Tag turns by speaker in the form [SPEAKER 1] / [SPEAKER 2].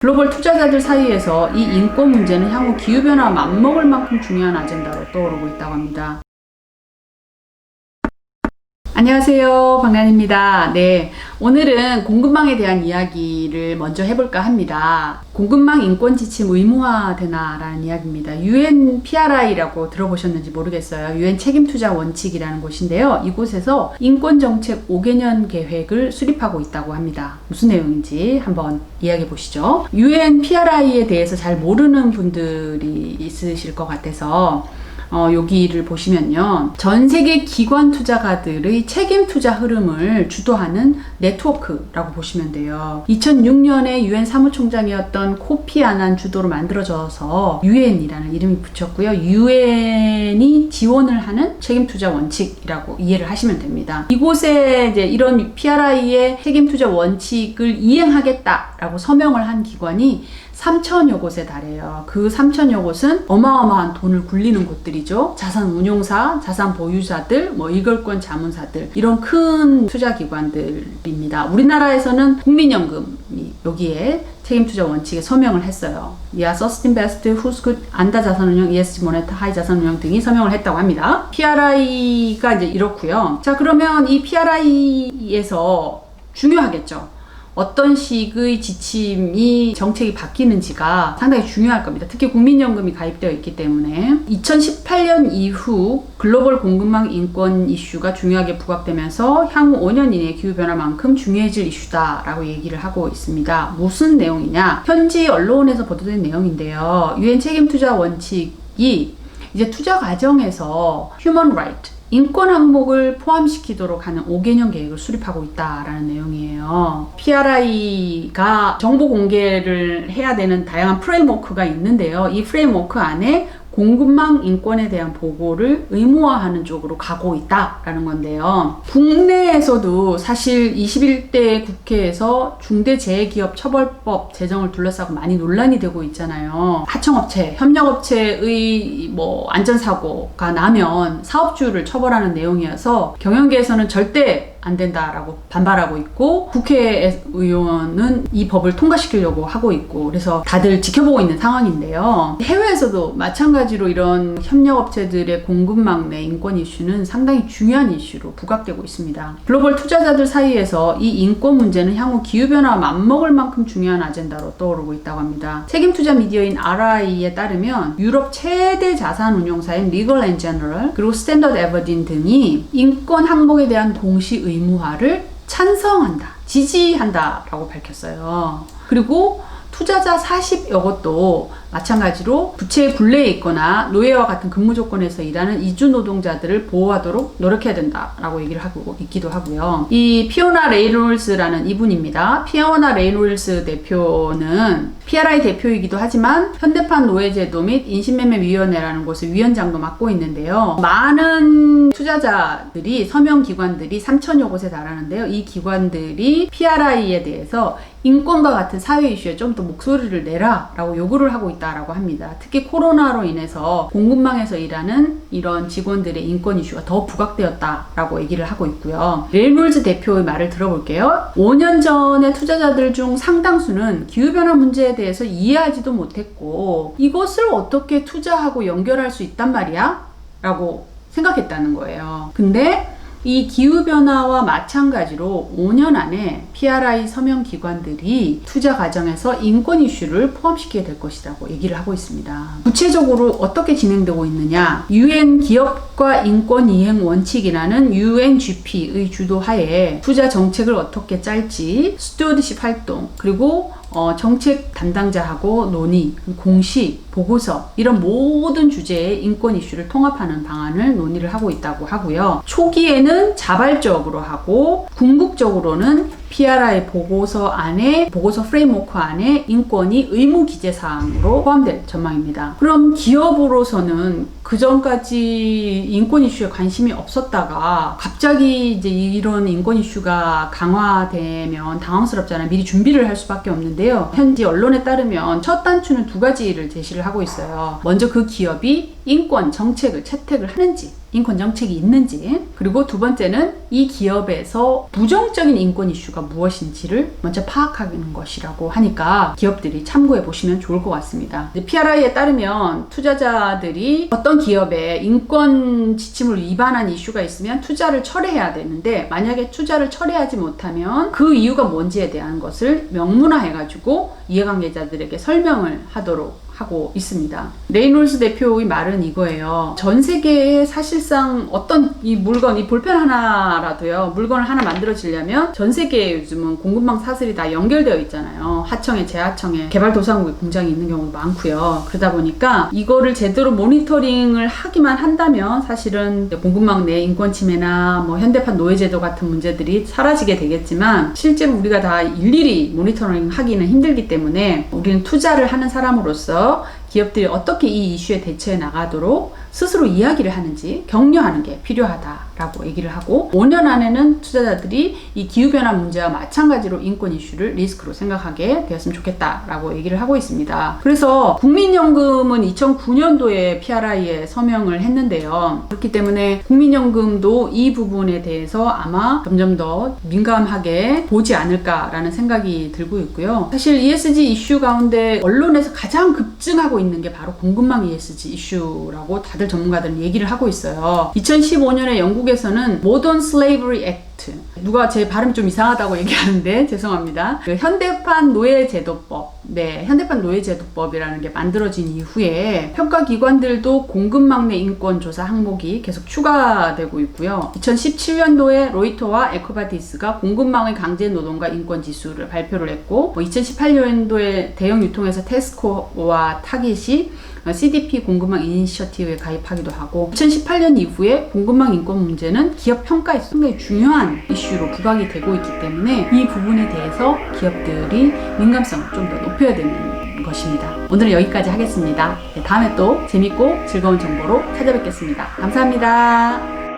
[SPEAKER 1] 글로벌 투자자들 사이에서 이 인권 문제는 향후 기후변화와 맞먹을 만큼 중요한 아젠다로 떠오르고 있다고 합니다. 안녕하세요, 박란입니다. 네, 오늘은 공급망에 대한 이야기를 먼저 해볼까 합니다. 공급망 인권 지침 의무화되나 라는 이야기입니다. UN PRI라고 들어보셨는지 모르겠어요. UN 책임투자 원칙이라는 곳인데요. 이곳에서 인권정책 5개년 계획을 수립하고 있다고 합니다. 무슨 내용인지 한번 이야기해 보시죠. UN PRI에 대해서 잘 모르는 분들이 있으실 것 같아서 여기를 보시면요. 전 세계 기관 투자가들의 책임 투자 흐름을 주도하는 네트워크라고 보시면 돼요. 2006년에 UN 사무총장이었던 코피 아난 주도로 만들어져서 UN이라는 이름이 붙였고요. UN이 지원을 하는 책임 투자 원칙이라고 이해를 하시면 됩니다. 이곳에 이제 이런 PRI의 책임 투자 원칙을 이행하겠다라고 서명을 한 기관이 3,000여 곳에 달해요. 그 3,000여 곳은 어마어마한 돈을 굴리는 곳들이죠. 자산 운용사, 자산 보유자들, 일걸권 자문사들, 이런 큰 투자 기관들입니다. 우리나라에서는 국민연금이 여기에 책임투자 원칙에 서명을 했어요. 이하 서스틴 베스트, 후스굿, 안다 자산운용, ESG 모네타, 하이 자산운용 등이 서명을 했다고 합니다. PRI가 이제 이렇고요. 자, 그러면 이 PRI에서 중요하겠죠. 어떤 식의 지침이 정책이 바뀌는지가 상당히 중요할 겁니다. 특히 국민연금이 가입되어 있기 때문에 2018년 이후 글로벌 공급망 인권 이슈가 중요하게 부각되면서 향후 5년 이내 기후변화만큼 중요해질 이슈다라고 얘기를 하고 있습니다. 무슨 내용이냐? 현지 언론에서 보도된 내용인데요. UN 책임투자 원칙이 이제 투자 과정에서 휴먼 라이트, 인권 항목을 포함시키도록 하는 5개년 계획을 수립하고 있다라는 내용이에요. PRI가 정보 공개를 해야 되는 다양한 프레임워크가 있는데요. 이 프레임워크 안에 공급망 인권에 대한 보고를 의무화하는 쪽으로 가고 있다라는 건데요. 국내에서도 사실 21대 국회에서 중대재해기업처벌법 제정을 둘러싸고 많이 논란이 되고 있잖아요. 하청업체, 협력업체의 안전사고가 나면 사업주를 처벌하는 내용이어서 경영계에서는 절대 안 된다라고 반발하고 있고, 국회의원은 이 법을 통과시키려고 하고 있고, 그래서 다들 지켜보고 있는 상황인데요. 해외에서도 마찬가지로 이런 협력업체들의 공급망 내 인권 이슈는 상당히 중요한 이슈로 부각되고 있습니다. 글로벌 투자자들 사이에서 이 인권 문제는 향후 기후변화와 맞먹을 만큼 중요한 아젠다로 떠오르고 있다고 합니다. 책임투자 미디어인 RI에 따르면 유럽 최대 자산운용사인 Legal & General 그리고 스탠더드 에버딘 등이 인권 항목에 대한 동시 의무화를 찬성한다, 지지한다라고 밝혔어요. 그리고 투자자 40여 곳도 마찬가지로 부채에 굴레에 있거나 노예와 같은 근무 조건에서 일하는 이주 노동자들을 보호하도록 노력해야 된다라고 얘기를 하고 있기도 하고요. 이 피오나 레이놀즈라는 이분입니다. 피오나 레이놀즈 대표는 PRI 대표이기도 하지만 현대판 노예제도 및 인신매매위원회라는 곳의 위원장도 맡고 있는데요. 많은 투자자들이, 서명기관들이 3,000여 곳에 달하는데요. 이 기관들이 PRI에 대해서 인권과 같은 사회 이슈에 좀 더 목소리를 내라 라고 요구를 하고 있다라고 합니다. 특히 코로나로 인해서 공급망에서 일하는 이런 직원들의 인권 이슈가 더 부각되었다라고 얘기를 하고 있고요. 레이놀즈 대표의 말을 들어볼게요. 5년 전에 투자자들 중 상당수는 기후변화 문제에 대해서 이해하지도 못했고, 이것을 어떻게 투자하고 연결할 수 있단 말이야? 라고 생각했다는 거예요. 근데 이 기후변화와 마찬가지로 5년 안에 PRI 서명 기관들이 투자 과정에서 인권 이슈를 포함시키게 될 것이라고 얘기를 하고 있습니다. 구체적으로 어떻게 진행되고 있느냐? UN 기업과 인권 이행 원칙이라는 UNGP의 주도하에 투자 정책을 어떻게 짤지, 스튜어드십 활동, 그리고 정책 담당자하고 논의, 공시, 보고서, 이런 모든 주제의 인권 이슈를 통합하는 방안을 논의를 하고 있다고 하고요. 초기에는 자발적으로 하고 궁극적으로는 PRI 보고서 안에, 보고서 프레임워크 안에 인권이 의무 기재 사항으로 포함될 전망입니다. 그럼 기업으로서는 그 전까지 인권 이슈에 관심이 없었다가 갑자기 이제 이런 인권 이슈가 강화되면 당황스럽잖아요. 미리 준비를 할 수밖에 없는데요. 현지 언론에 따르면 첫 단추는 두 가지를 제시를 하고 있어요. 먼저 그 기업이 인권 정책을 채택을 하는지, 인권 정책이 있는지, 그리고 두 번째는 이 기업에서 부정적인 인권 이슈가 무엇인지를 먼저 파악하는 것이라고 하니까 기업들이 참고해 보시면 좋을 것 같습니다. PRI에 따르면 투자자들이 어떤 기업에 인권 지침을 위반한 이슈가 있으면 투자를 철회해야 되는데, 만약에 투자를 철회하지 못하면 그 이유가 뭔지에 대한 것을 명문화해가지고 이해관계자들에게 설명을 하도록 하고 있습니다. 레이놀스 대표의 말은 이거예요. 전 세계에 사실상 어떤 이 물건, 이 볼펜 하나라도요, 물건을 하나 만들어지려면 전 세계에 요즘은 공급망 사슬이 다 연결되어 있잖아요. 하청에, 재하청에, 개발도상국에 공장이 있는 경우도 많고요. 그러다 보니까 이거를 제대로 모니터링을 하기만 한다면 사실은 공급망 내 인권 침해나 뭐 현대판 노예제도 같은 문제들이 사라지게 되겠지만, 실제로 우리가 다 일일이 모니터링 하기는 힘들기 때문에 우리는 투자를 하는 사람으로서 기업들이 어떻게 이 이슈에 대처해 나가도록 스스로 이야기를 하는지 격려하는 게 필요하다라고 얘기를 하고, 5년 안에는 투자자들이 이 기후변화 문제와 마찬가지로 인권 이슈를 리스크로 생각하게 되었으면 좋겠다라고 얘기를 하고 있습니다. 그래서 국민연금은 2009년도에 PRI에 서명을 했는데요. 그렇기 때문에 국민연금도 이 부분에 대해서 아마 점점 더 민감하게 보지 않을까라는 생각이 들고 있고요. 사실 ESG 이슈 가운데 언론에서 가장 급증하고 있는 게 바로 공급망 ESG 이슈라고 다들 전문가들은 얘기를 하고 있어요. 2015년에 영국에서는 Modern Slavery Act, 누가 제 발음 좀 이상하다고 얘기하는데 죄송합니다. 그 현대판 노예제도법, 현대판 노예제도법이라는 게 만들어진 이후에 평가기관들도 공급망 내 인권 조사 항목이 계속 추가되고 있고요. 2017년도에 로이터와 에코바디스가 공급망의 강제 노동과 인권 지수를 발표를 했고, 2018년도에 대형 유통회사 테스코와 타깃이 CDP 공급망 이니셔티브에 가입하기도 하고, 2018년 이후에 공급망 인권 문제는 기업 평가에 상당히 중요한 이슈로 부각이 되고 있기 때문에 이 부분에 대해서 기업들이 민감성을 좀 더 높여야 되는 것입니다. 오늘은 여기까지 하겠습니다. 다음에 또 재밌고 즐거운 정보로 찾아뵙겠습니다. 감사합니다.